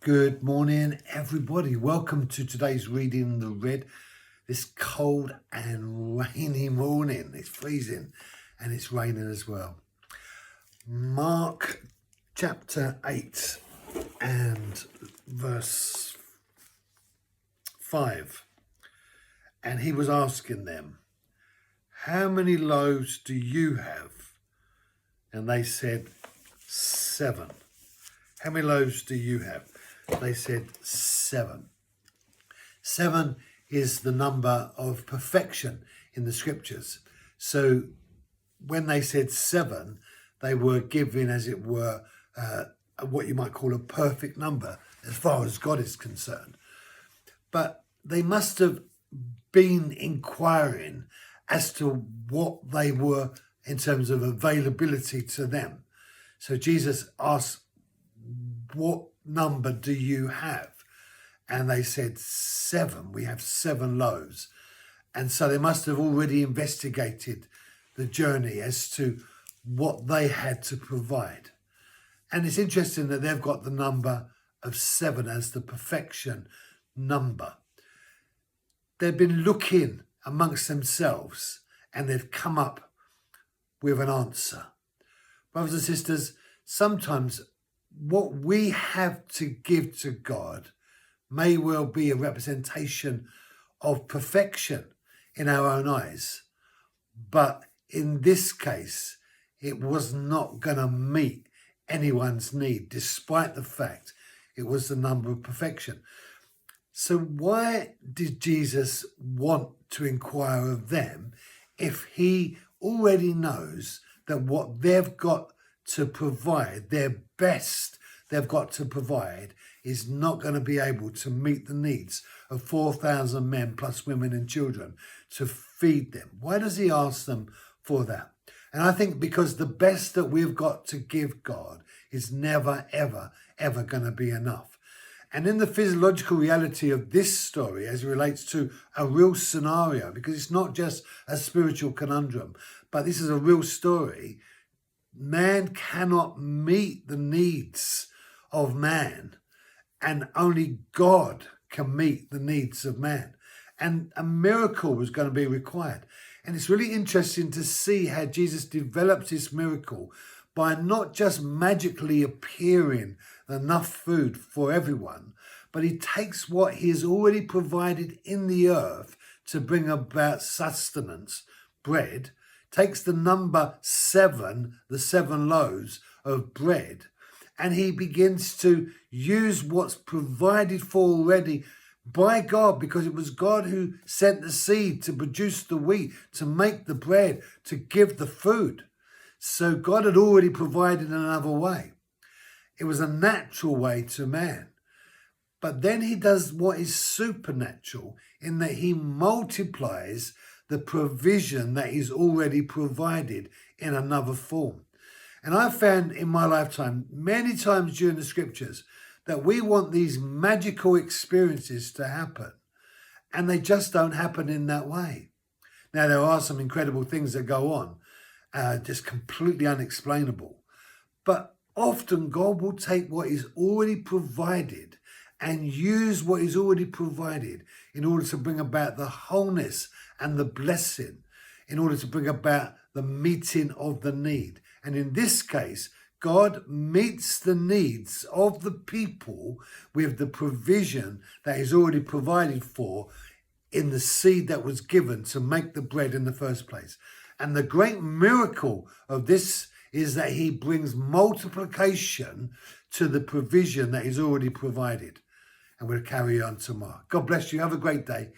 Good morning, everybody. Welcome to today's Reading the Red. This cold and rainy morning. It's freezing and it's raining as well. Mark chapter 8 and verse 5. And he was asking them, "How many loaves do you have?" And they said, 7. "How many loaves do you have?" They said 7. 7 is the number of perfection in the scriptures. So when they said 7, they were giving, as it were, what you might call a perfect number as far as God is concerned. But they must have been inquiring as to what they were in terms of availability to them. So Jesus asked, "What number do you have?" And they said 7. We have 7 loaves. And so they must have already investigated the journey as to what they had to provide. And it's interesting that they've got the number of 7 as the perfection number. They've been looking amongst themselves and they've come up with an answer. Brothers and sisters, sometimes what we have to give to God may well be a representation of perfection in our own eyes. But in this case, it was not going to meet anyone's need, despite the fact it was the number of perfection. So why did Jesus want to inquire of them if he already knows that what they've got to provide, their best they've got to provide, is not going to be able to meet the needs of 4,000 men plus women and children to feed them? Why does he ask them for that? And I think because the best that we've got to give God is never, ever, ever going to be enough. And in the physiological reality of this story, as it relates to a real scenario, because it's not just a spiritual conundrum, but this is a real story, man cannot meet the needs of man, and only God can meet the needs of man. And a miracle was going to be required. And it's really interesting to see how Jesus develops this miracle by not just magically appearing enough food for everyone, but he takes what he has already provided in the earth to bring about sustenance, bread, takes the number 7, the 7 loaves of bread, and he begins to use what's provided for already by God, because it was God who sent the seed to produce the wheat, to make the bread, to give the food. So God had already provided another way. It was a natural way to man. But then he does what is supernatural in that he multiplies the provision that is already provided in another form. And I've found in my lifetime, many times during the scriptures, that we want these magical experiences to happen, and they just don't happen in that way. Now, there are some incredible things that go on, just completely unexplainable. But often God will take what is already provided and use what is already provided in order to bring about the wholeness and the blessing, in order to bring about the meeting of the need. And in this case, God meets the needs of the people with the provision that is already provided for in the seed that was given to make the bread in the first place. And the great miracle of this is that he brings multiplication to the provision that is already provided. And we'll carry on tomorrow. God bless you. Have a great day.